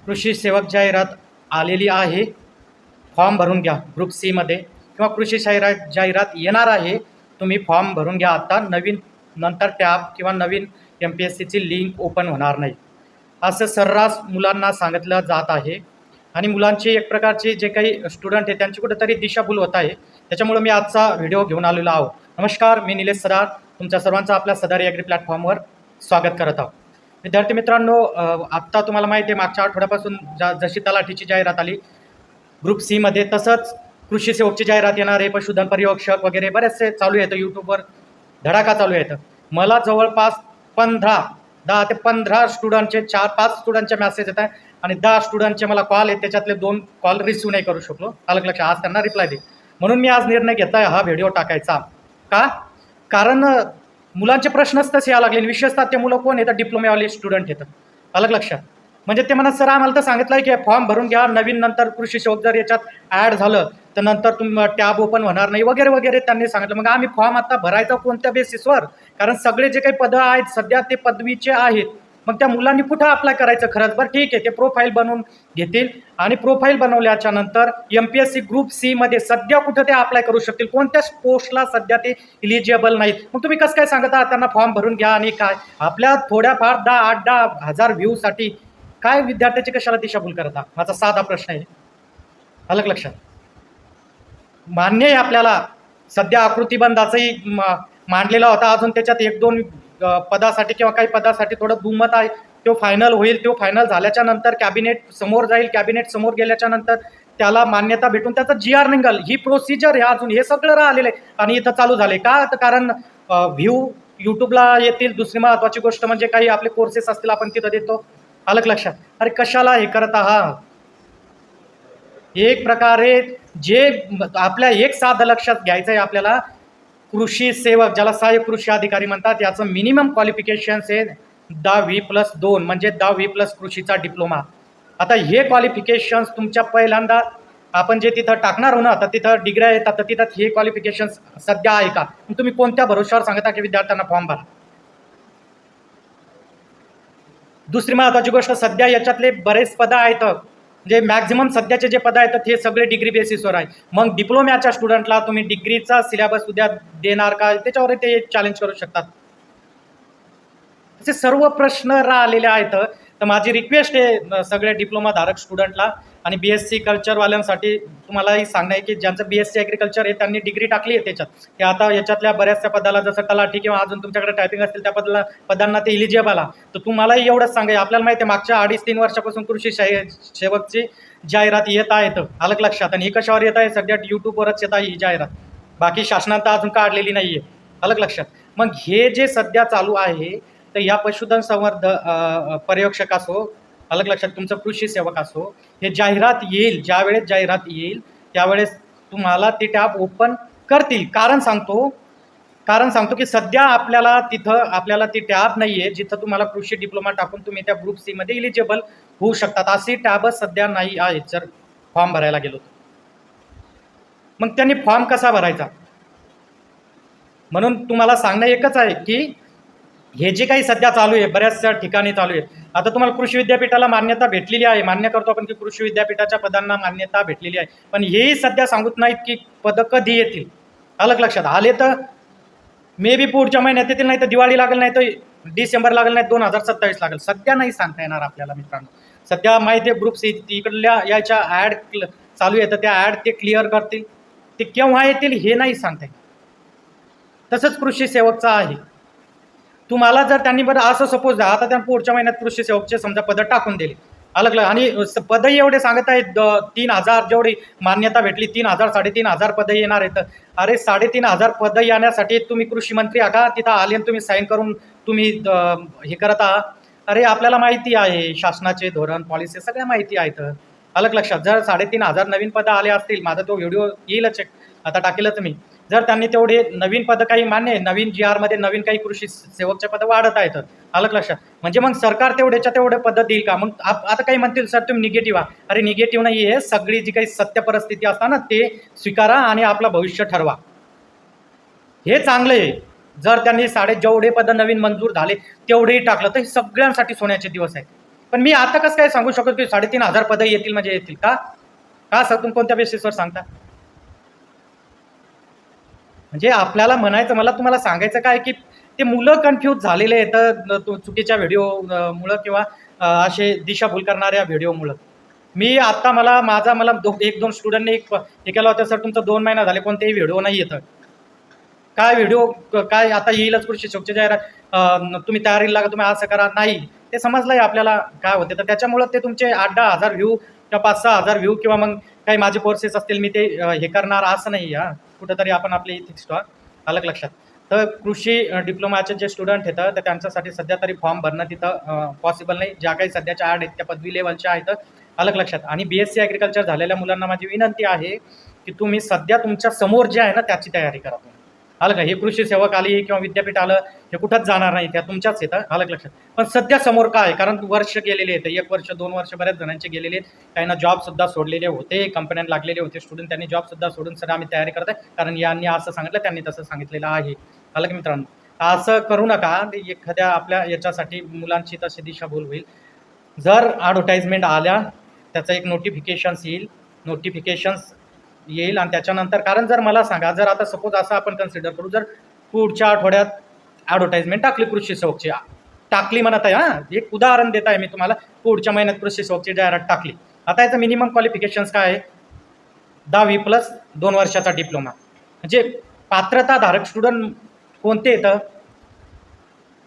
कृषी सेवक जाहिरात आलेली आहे. फॉर्म भरून घ्या. ग्रुप सी मध्ये किंवा कृषी जाहिरात येणार आहे. तुम्ही फॉर्म भरून घ्या. आता नवीन नंतर टॅब किंवा नवीन MPSCची लिंक ओपन होणार नाही, असं सर्रास मुलांना सांगितलं जात आहे. आणि मुलांची एक प्रकारचे जे काही स्टुडंट आहे त्यांची कुठेतरी दिशाभूल होत आहे. त्याच्यामुळे मी आजचा व्हिडिओ घेऊन आलेलो आहो. नमस्कार, मी निलेश सदार तुमच्या सर्वांचं आपल्या सदारी ॲग्री प्लॅटफॉर्मवर स्वागत करत आहोत. विद्यार्थी मित्रांनो, आत्ता तुम्हाला माहिती आहे मागच्या आठवड्यापासून जशी तलाठीची जाहिरात आली ग्रुप सी मध्ये, तसंच कृषी सेवकची जाहिरात येणार आहे. पशुधन पर्यवेक्षक वगैरे बरेचसे चालू येतं. यूट्यूबवर धडाका चालू येतं. मला जवळपास 10 ते 15 स्टुडंटचे 4-5 स्टुडंटचे मेसेज येत आहे आणि 10 स्टुडंटचे मला कॉल आहेत. त्याच्यातले 2 कॉल रिसिव्ह नाही करू शकलो. अलग लक्ष आज त्यांना रिप्लाय दे, म्हणून मी आज निर्णय घेतला आहे हा व्हिडिओ टाकायचा. का? कारण मुलांचे प्रश्नच तसे यायला लागले. विशेषतः ते मुलं कोण येतात, डिप्लोमावाले स्टुडंट येतात. अलग लक्षात म्हणजे ते म्हणत, सर आम्हाला तर सांगितलं आहे की फॉर्म भरून घ्या, नवीन नंतर कृषी सेवक जर याच्यात ॲड झालं तर नंतर टॅब ओपन होणार नाही वगैरे वगैरे त्यांनी सांगितलं. मग आम्ही फॉर्म आता भरायचा कोणत्या बेसिसवर? कारण सगळे जे काही पदं आहेत सध्या ते पदवीचे आहेत. मग त्या मुलांनी कुठं अप्लाय करायचं? खरंच बरं ठीक आहे, ते प्रोफाईल बनवून घेतील आणि प्रोफाईल बनवल्याच्या नंतर MPSC ग्रुप सी मध्ये सध्या कुठं ते अप्लाय करू शकतील? कोणत्याच पोस्टला सध्या ते इलिजिबल नाहीत. मग तुम्ही कसं काय सांगता त्यांना फॉर्म भरून घ्या? आणि काय आपल्या थोड्याफार 8-10 हजार व्ह्यूसाठी काय विद्यार्थ्याची कशाला दिशाभूल करता? माझा साधा प्रश्न आहे. अलग लक्षात मान्य आहे आपल्याला, सध्या आकृतीबंधाचाही मांडलेला होता. अजून त्याच्यात 1-2 पदासाठी किंवा काही पदासाठी थोडं दुमत आहे. तो फायनल होईल. तो फायनल झाल्याच्या नंतर कॅबिनेट समोर जाईल. कॅबिनेट समोर गेल्याच्या नंतर त्याला मान्यता भेटून त्याचा GR निघाल. ही प्रोसिजर आहे. अजून हे सगळं राहिलेलं आहे आणि इथं चालू झाले का? तर कारण व्ह्यू यूट्यूबला येतील. दुसरी महत्त्वाची गोष्ट म्हणजे काही आपले कोर्सेस असतील आपण तिथं देतो. अलग लक्षात. अरे कशाला हे करत आहात? एक प्रकारे जे आपल्या एक साधं लक्षात घ्यायचं आहे आपल्याला, कृषी सेवक ज्याला सहाय्यक कृषी अधिकारी म्हणतात, याचं मिनिमम क्वालिफिकेशन्स आहे 10वी+2 म्हणजे 10वी+ कृषीचा डिप्लोमा. आता हे क्वालिफिकेशन्स तुमच्या पहिल्यांदा आपण जे तिथं टाकणार हो ना, तर तिथं डिग्र्या येतात, तर तिथं हे क्वालिफिकेशन्स सध्या आहे का? तुम्ही कोणत्या भरोश्यावर सांगता की विद्यार्थ्यांना फॉर्म भरा? दुसरी महत्त्वाची गोष्ट, सध्या याच्यातले बरेच पदं आहेत, म्हणजे मॅक्झिमम सध्याचे जे पदं आहेत ते सगळे डिग्री बेसिसवर आहे. मग डिप्लोम्याच्या स्टुडंटला तुम्ही डिग्रीचा सिलेबस उद्या देणार का? त्याच्यावर ते चॅलेंज करू शकतात. असे सर्व प्रश्न राहिलेले आहेत. तर माझी रिक्वेस्ट आहे सगळ्या डिप्लोमाधारक स्टुडंटला आणि BSc कल्चरवाल्यांसाठी तुम्हालाही सांगणं आहे की ज्यांचं BSc ॲग्रिकल्चर आहे त्यांनी डिग्री टाकली आहे त्याच्यात, की आता याच्यातल्या बऱ्याचशा पदाला जसं तलाठी किंवा अजून तुमच्याकडे टायपिंग असतील त्या पदांना ते इलिजिबल आहे. तर तुम्हालाही एवढंच सांगाय, आपल्याला माहिती आहे मागच्या 2.5-3 वर्षापासून कृषी सेवकची जाहिरात येत आहेत. अलग लक्षात. आणि ही कशावर येत आहे? सध्या यूट्यूबवरच येत आहे ही जाहिरात. बाकी शासनानं तर अजून काढलेली नाही आहे. अलग लक्षात. मग हे जे सध्या चालू आहे, तर या पशुधन पर्यवेक्षक असो, अलग लक्षात तुमचं कृषी सेवक असो, हे जाहिरात येईल, ज्यावेळेस जाहिरात येईल त्यावेळेस तुम्हाला ती टॅब ओपन करतील. कारण सांगतो की सध्या आपल्याला ती टॅब नाही आहे जिथं तुम्हाला कृषी डिप्लोमा टाकून तुम्ही त्या ग्रुप सी मध्ये इलिजिबल होऊ शकतात. अशी टॅबच सध्या नाही आहे जर फॉर्म भरायला गेलो तर. मग त्यांनी फॉर्म कसा भरायचा? म्हणून तुम्हाला सांगणं एकच आहे की हे जे काही सध्या चालू आहे, बऱ्याचशा ठिकाणी चालू आहे. आता तुम्हाला कृषी विद्यापीठाला मान्यता भेटलेली आहे. मान्य करतो आपण की कृषी विद्यापीठाच्या पदांना मान्यता भेटलेली आहे. पण हेही सध्या सांगत नाहीत की पदं कधी येतील. अलग लक्षात. आले तर मे बी पुढच्या महिन्यात येतील, नाही तर दिवाळी लागेल, नाही तर डिसेंबर लागेल, नाही 2027 लागेल. सध्या नाही सांगता येणार आपल्याला मित्रांनो. सध्या माहिती आहे ग्रुप सी तिकडल्या याच्या ॲड चालू आहे, तर त्या ॲड ते क्लिअर करतील. ते केव्हा येतील हे नाही सांगता येत. तसंच कृषी सेवकचं आहे. तुम्हाला जर त्यांनी बरं असं सपोज आता त्या पुढच्या महिन्यात कृषी सेवकचे समजा पदं टाकून दिली, अलग आणि पदही एवढे सांगत आहेत 3,000 जेवढी मान्यता भेटली, 3,000-3,500 पदं येणार आहेत. अरे 3,500 पदं येण्यासाठी तुम्ही कृषी मंत्री आहात, तिथं आले आणि तुम्ही साईन करून तुम्ही हे करत आहात. अरे आपल्याला माहिती आहे शासनाचे धोरण पॉलिसी सगळ्या माहिती आहेत. अलग लक्षात. जर 3,500 नवीन पदं आले असतील, माझा तो व्हिडिओ येईलच आता टाकेलच मी, जर त्यांनी तेवढे नवीन पदं काही मान्य आहे, नवीन GR मध्ये नवीन काही कृषी सेवकच्या पदं वाढत आहेत. अलग लक्षात. म्हणजे मग सरकार तेवढे पदं देईल का? मग आता काही म्हणतील सर तुम्ही निगेटिव्ह आहात. अरे निगेटिव्ह नाही आहे, सगळी जी काही सत्य परिस्थिती असतात ना ते स्वीकारा आणि आपलं भविष्य ठरवा. हे चांगलं आहे. जर त्यांनी जेवढे पदं नवीन मंजूर झाले तेवढेही टाकलं तर हे सगळ्यांसाठी सोन्याचे दिवस आहेत. पण मी आता कसं काय सांगू शकतो की 3,500 पदं येतील म्हणजे येतील का? का सर तुम्ही कोणत्या बेसिसवर सांगता? म्हणजे आपल्याला म्हणायचं, मला तुम्हाला सांगायचं काय की ते मुलं कन्फ्यूज झालेले आहेत चुकीच्या व्हिडिओ मुळे किंवा असे दिशाभूल करणाऱ्या व्हिडिओमुळं. मी आता मला 1-2 स्टुडंटने हे केलं होतं, सर तुमचं 2 महिना झाले कोणतेही व्हिडिओ नाही येतं. काय व्हिडिओ काय आता येईलच कृषी शोकची जाहिरात, तुम्ही तयारीला लागा, तुम्ही असं करा. नाही, ते समजलंय आपल्याला काय होते. तर त्याच्यामुळं ते तुमचे 8-10 हजार व्ह्यू किंवा 5-6 हजार व्ह्यू किंवा मग काही माझे कोर्सेस असतील मी ते हे करणार असं नाही. कुठंतरी आपण आपले इथिक्स ठेवा, आलं लक्षात. तर कृषी डिप्लोमाचे जे स्टुडंट आहेत तर त्यांच्यासाठी सध्या तरी फॉर्म भरणं तिथं पॉसिबल नाही. ज्या काही सध्याच्या ॲड आहेत त्या पदवी लेवलच्या आहेत, आलं लक्षात. आणि BSc ॲग्रिकल्चर झालेल्या मुलांना माझी विनंती आहे की तुम्ही सध्या तुमच्या समोर जे आहे ना त्याची तयारी करा तुम्ही, आलं का. हे कृषी सेवक आली किंवा विद्यापीठ आलं हे कुठंच जाणार नाही, त्या तुमच्याच येतं, आलं लक्षात. पण सध्या समोर काय, कारण वर्ष गेलेले आहेत, 1 वर्ष 2 वर्ष बऱ्याच जणांचे गेलेले आहेत. काहींना जॉबसुद्धा सोडलेले होते, कंपन्यात लागलेले होते स्टुडंट, त्यांनी जॉबसुद्धा सोडून सर आम्ही तयारी करत आहे कारण यांनी असं सांगितलं त्यांनी तसं सांगितलेलं आहे, आलं की मित्रांनो. असं करू नका. एखाद्या आपल्या याच्यासाठी मुलांची तशी दिशाभूल होईल. जर ॲडव्हर्टाइजमेंट आल्या त्याचं एक नोटिफिकेशन्स येईल आणि त्याच्यानंतर, कारण जर मला सांगा, जर आता सपोज असं आपण कन्सिडर करू, जर पुढच्या आठवड्यात ॲडव्हर्टाइजमेंट टाकली कृषी सेवकची, टाकली म्हणत आहे, एक उदाहरण देत आहे मी तुम्हाला, पुढच्या महिन्यात कृषी सेवकची जाहिरात टाकली. आता याचं मिनिमम क्वालिफिकेशन्स काय आहे? 10वी+ 2 वर्षाचा डिप्लोमा. म्हणजे पात्रताधारक स्टुडंट कोणते येतं?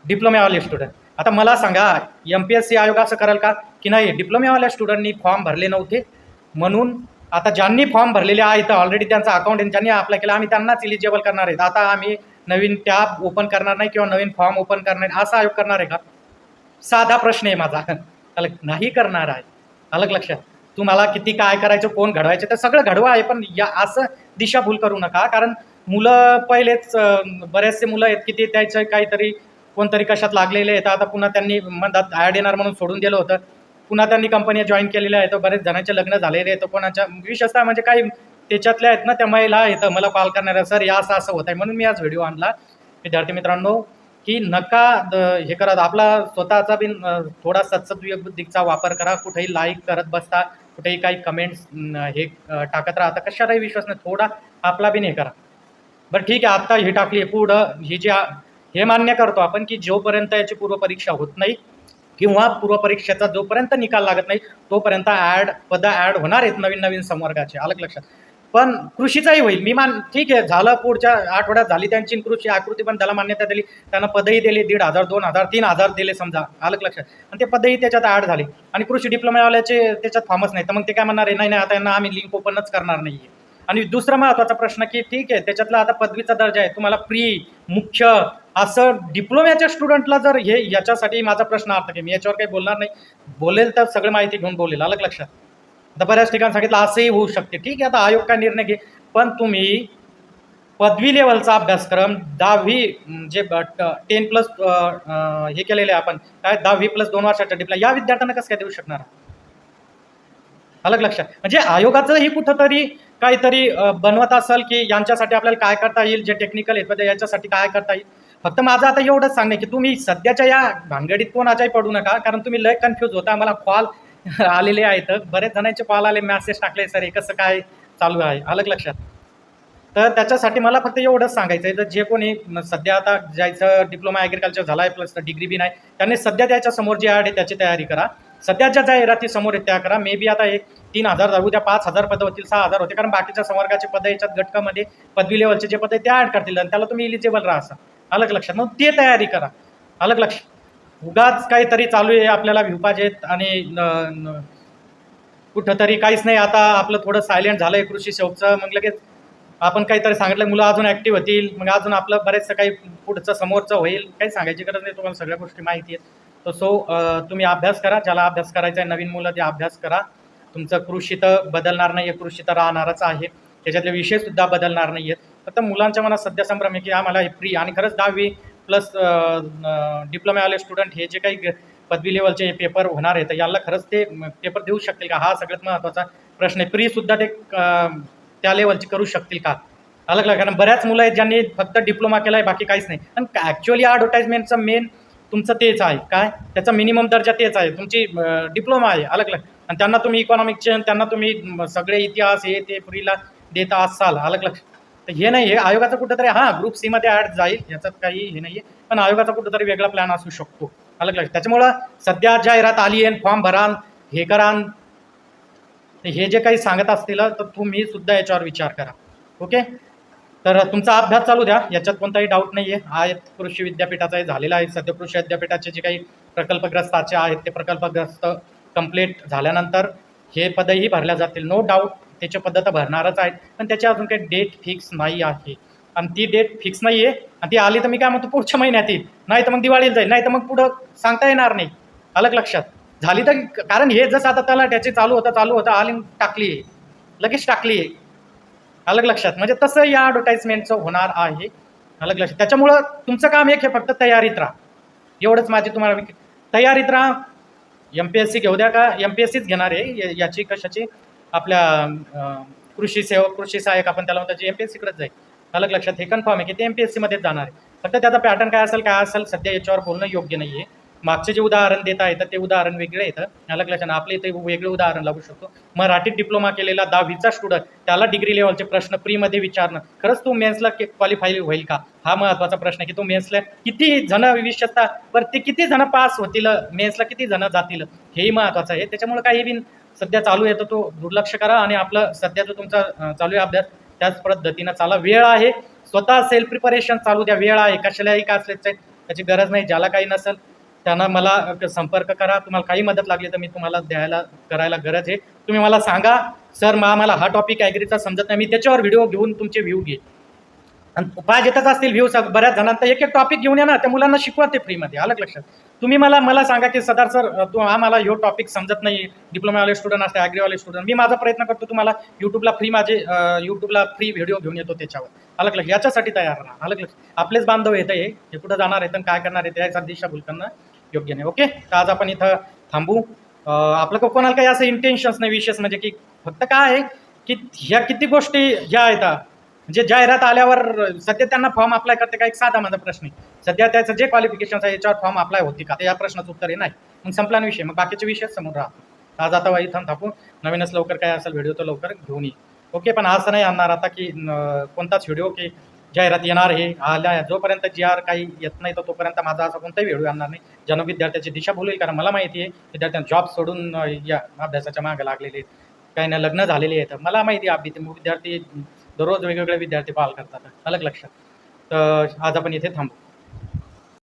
डिप्लोम्यावाले स्टुडंट. आता मला सांगा, MPSC आयोग असं करेल का की नाही डिप्लोम्यावाल्या स्टुडंटनी फॉर्म भरले नव्हते म्हणून आता ज्यांनी फॉर्म भरलेले आहेत ऑलरेडी त्यांचं अकाउंट ज्यांनी अप्लाय केलं आम्ही त्यांनाच इलिजिबल करणार आहेत, आता आम्ही नवीन टॅब ओपन करणार नाही किंवा नवीन फॉर्म ओपन करणार नाही, असा आयोग करणार आहे का? साधा प्रश्न आहे माझा. नाही करणार आहे, अलग लक्षात. तुम्हाला किती काय करायचं, कोण घडवायचं, तर सगळं घडवा आहे, पण या असं दिशाभूल करू नका. कारण मुलं पहिलेच बरेचसे मुलं आहेत की ते त्याचं काहीतरी कोणतरी कशात लागलेले आहेत. आता पुन्हा त्यांनी म्हणतात ॲड येणार म्हणून सोडून दिलं होतं, पुन्हा त्यांनी कंपन्या जॉईन केलेल्या आहेत, बरेच जणांचे लग्न झालेले आहेत. कोणाच्या विशेषतः म्हणजे काही त्याच्यातल्या आहेत ना त्या महिला येतं मला कॉल करणाऱ्या, सर या असं असं होत आहे, म्हणून मी आज व्हिडिओ आणला. विद्यार्थी मित्रांनो की नका हे करा, आपला स्वतःचा बी थोडा सद्बुद्धीचा वापर करा. कुठेही लाईक करत बसता, कुठेही काही कमेंट्स हे टाकत राहता, कशालाही विश्वास नाही, थोडा आपला बी हे करा. बरं ठीक आहे, आत्ता ही टाकली पुढं ही जी हे मान्य करतो आपण की जोपर्यंत याची पूर्वपरीक्षा होत नाही किंवा पूर्वपरीक्षेचा जोपर्यंत निकाल लागत नाही तोपर्यंत पदं ॲड होणार आहेत नवीन नवीन संवर्गाचे, अलग लक्षात. पण कृषीचाही होईल, मी ठीक आहे, झालं पुढच्या आठवड्यात झाली त्यांची कृषी आकृती पण त्याला मान्यता दिली, त्यांना पदही दिली, 1,500 2,000 3,000 दिले समजा, अलग लक्षात. आणि ते पदही त्याच्यात ॲड झाली आणि कृषी डिप्लोमावाल्याचे त्याच्यात फॉर्मच नाही, तर मग ते काय म्हणणार आहे, नाही आता यांना आम्ही लिंक ओपनच करणार नाही आहे. आणि दुसरा महत्त्वाचा प्रश्न की ठीक आहे त्याच्यातला आता पदवीचा दर्जा आहे, तुम्हाला मुख्य असं डिप्लोम्याच्या स्टुडंटला जर हे याच्यासाठी माझा प्रश्न अर्थ की मी याच्यावर काही बोलणार नाही, बोलेल तर सगळं माहिती घेऊन बोलेल, अलग लक्षात. आता बऱ्याच ठिकाणी सांगितलं असंही होऊ शकते, ठीक आहे, आता आयोग काय निर्णय घे, पण तुम्ही पदवी लेवलचा अभ्यासक्रम 10वी जे 10+ हे केलेले आपण काय 10वी+ 2 वर्षाच्या डिप्लोमा या विद्यार्थ्यांना कसं काय देऊ शकणार, अलग लक्षात. म्हणजे आयोगाचंही कुठंतरी काहीतरी बनवत असेल की यांच्यासाठी आपल्याला काय करता येईल, जे टेक्निकल आहेत याच्यासाठी काय करता येईल. फक्त माझं आता एवढंच सांगणे की तुम्ही सध्याच्या या भानगडीत कोणाच्याही पडू नका, कारण तुम्ही लय कन्फ्यूज होता. मला कॉल आलेले आहेत, बरेच जणांचे कॉल आले, मेसेज टाकले, सर हे कसं काय चालू आहे, अलग लक्षात. तर त्याच्यासाठी मला फक्त एवढंच सांगायचं आहे, तर जे कोणी सध्या आता ज्याचं डिप्लोमा ॲग्रिकल्चर झाला आहे प्लस डिग्री बी नाही त्यांनी सध्या त्याच्या समोर जी ॲड आहे त्याची तयारी करा. सध्याच्या जाहिराती समोर आहेत त्या करा. मे बी आता एक 3,000 जाऊ द्या, 5,000 पदं होतील, 6,000 होते, कारण बाकीच्या संवर्गाचे पदं याच्यात घटकामध्ये पदवी लेवलचे जे पदं आहे ते ॲड करतील आणि त्याला तुम्ही इलिजिबल राहा, अलग लक्षात. मग ते तयारी करा, अलग लक्ष. उगाच काहीतरी चालू आहे आपल्याला व्ह्यू पाहिजेत आणि कुठंतरी काहीच नाही. आता आपलं थोडं सायलेंट झालं आहे कृषी सेवकचं, मग लगेच आपण काहीतरी सांगितलं मुलं अजून ॲक्टिव्ह होतील, मग अजून आपलं बरेचसं काही पुढचं समोरचं होईल, काही सांगायची गरज नाही, तुम्हाला सगळ्या गोष्टी माहिती आहेत. तर तुम्ही अभ्यास करा, ज्याला अभ्यास करायचा आहे, नवीन मुलं ते अभ्यास करा. तुमचं कृषी तर बदलणार नाही आहे, कृषी तर राहणारच आहे, त्याच्यातले विषयसुद्धा बदलणार नाही आहेत. फक्त मुलांच्या मनात सध्या संभ्रम आहे की आम्हाला हे फ्री, आणि खरंच 10वी+ डिप्लोमावाले स्टुडंट हे जे काही पदवी लेवलचे पेपर होणार आहेत याला खरंच ते पेपर देऊ शकतील का, हा सगळ्यात महत्त्वाचा प्रश्न आहे. फ्रीसुद्धा ते त्या लेवलची करू शकतील का, अलग कारण बऱ्याच मुलं आहेत ज्यांनी फक्त डिप्लोमा केला आहे बाकी काहीच नाही. आणि ॲक्च्युअली ॲडव्हर्टाइजमेंटचं मेन तुमचं तेच आहे काय, त्याचा मिनिमम दर्जा तेच आहे, तुमची डिप्लोमा आहे अलग अलग, आणि त्यांना तुम्ही इकॉनॉमिक्सचे, त्यांना तुम्ही सगळे इतिहास हे ते फ्रीला देता असाल अलग अलग. तर हे नाही, हे आयोगाचं कुठंतरी हां ग्रुप सी मध्ये ॲड जाईल, याच्यात काही हे नाही आहे, पण आयोगाचा कुठंतरी वेगळा प्लॅन असू शकतो अलग अलग. त्याच्यामुळं सध्या जाहिरात आली आहे, फॉर्म भरान हे करान, हे जे काही सांगत असतील तर तुम्ही सुद्धा याच्यावर विचार करा. ओके, तर तुमचा अभ्यास चालू द्या, याच्यात कोणताही डाऊट नाही आहे. आहेत कृषी विद्यापीठाचाही झालेला आहे सध्या, कृषी विद्यापीठाचे जे काही प्रकल्पग्रस्ताचे आहेत ते प्रकल्पग्रस्त कंप्लीट झाल्यानंतर हे पदही भरल्या जातील, नो डाऊट त्याच्या पद्धत भरणारच आहेत, पण त्याची अजून काही डेट फिक्स नाही आहे, आणि ती डेट फिक्स नाही आहे, आणि ती आली तर मी काय म्हणतो पुढच्या महिन्यात येईल, नाही तर मग दिवाळीला जाईल, नाही तर मग पुढं सांगता येणार नाही अलग लक्षात. झाली तर कारण हे जसं आता त्याला त्याचे चालू होतं आली टाकली आहे, लगेच टाकली आहे अलग लक्षात, म्हणजे तसं या ॲडव्हर्टाईजमेंटचं होणार आहे अलग लक्षात. त्याच्यामुळं तुमचं काम एक हे फक्त तयारीत राहा, एवढंच माझी तुम्हाला तयारीत राहा. MPSC घेऊ द्या का, MPSCच घेणार आहे, याची कशाची आपल्या कृषी सेवक कृषी सहाय्यक आपण त्याला म्हणतो, MPSCकडेच जाईल अलग लक्षात. हे कन्फर्म आहे की ते MPSC मध्येच जाणार आहे, फक्त त्याचा पॅटर्न काय असेल सध्या याच्यावर बोलणं योग्य नाही आहे. मागचे जे उदाहरण देता येतं ते उदाहरण वेगळे येतं अलग लक्षात, आपले इथे वेगळे उदाहरण लागू शकतो. मराठीत डिप्लोमा केलेला 10वीचा स्टुडंट, त्याला डिग्री लेवलचे प्रश्न फ्रीमध्ये विचारणं, खरंच तू मेन्सला क्वालिफाय होईल का, हा महत्त्वाचा प्रश्न आहे. की तू मेन्सला किती जण विशेषतः वरती किती जण पास होतील, मेन्सला किती जण जातील, हेही महत्त्वाचं आहे. त्याच्यामुळे काही बिन सध्या चालू येतो तो दुर्लक्ष करा, आणि आपलं सध्या जो तुमचा चालू आहे अभ्यास त्याच पद्धतीनं चाला. वेळ आहे, स्वतः सेल्फ प्रिपरेशन चालू द्या, वेळ आहे, कशालाही का असल्याचं त्याची गरज नाही. ज्याला काही नसेल त्यांना मला संपर्क करा, तुम्हाला काही मदत लागली तर मी तुम्हाला करायला गरज आहे. तुम्ही मला सांगा सर मला हा टॉपिक ॲग्रीचा समजत नाही, मी त्याच्यावर व्हिडिओ घेऊन तुमचे व्ह्यू घे, आणि पाहिजे येतच असतील व्ह्यू बऱ्याच जणांना, एक टॉपिक घेऊन या ना, त्या मुलांना शिकवा ते फ्रीमध्ये अलग लक्षात. तुम्ही मला सांगा की सदार सर आम्हाला ह्यो टॉपिक समजत नाही, डिप्लोमावाले स्टुडंट असते, ॲग्रीवाले स्टुडंट, मी माझा प्रयत्न करतो तुम्हाला यूट्यूबला फ्री व्हिडिओ घेऊन येतो त्याच्यावर अलग लक्ष. याच्यासाठी तयार राहा अलग लक्ष. आपलेच बांधव येतं हे कुठं जाणार आहेत काय करणार आहे त्याचा दिशाभूल करणं योग्य नाही. ओके, तर आज आपण इथं थांबू. आपलं कोणाला काही असं इंटेन्शन्स नाही विशेष, म्हणजे की फक्त काय आहे की ह्या किती गोष्टी ह्या आहेत, म्हणजे जाहिरात आल्यावर सध्या त्यांना फॉर्म अप्लाय करते का, एक साधा माझा प्रश्न आहे, सध्या त्याचं जे क्वालिफिकेशन आहे याच्यावर फॉर्म अप्लाय होती का, तर या प्रश्नाचं उत्तर आहे नाही, मग संपला विषय, मग बाकीचे विषय समोर राहतो. आज आता इथं थांबू, नवीनच लवकर काय असेल व्हिडिओ तर लवकर घेऊन येईल. ओके, पण असं नाही आणणार आता की कोणताच व्हिडिओ की जाहिरात येणार हे आल्या, जोपर्यंत GR काही येत नाही तर तोपर्यंत माझा असा कोणताही व्हिडिओ आणणार नाही ज्यानं विद्यार्थ्याची दिशाभूल होईल. कारण मला माहिती आहे विद्यार्थ्यांना जॉब सोडून या अभ्यासाच्या मागे लागलेले आहेत, काही ना लग्न झालेली आहेत, मला माहिती आहे विद्यार्थी दररोज वेगवेगळे विद्यार्थी कॉल करतात अलग लक्षात. तर आज आपण इथे थांबू.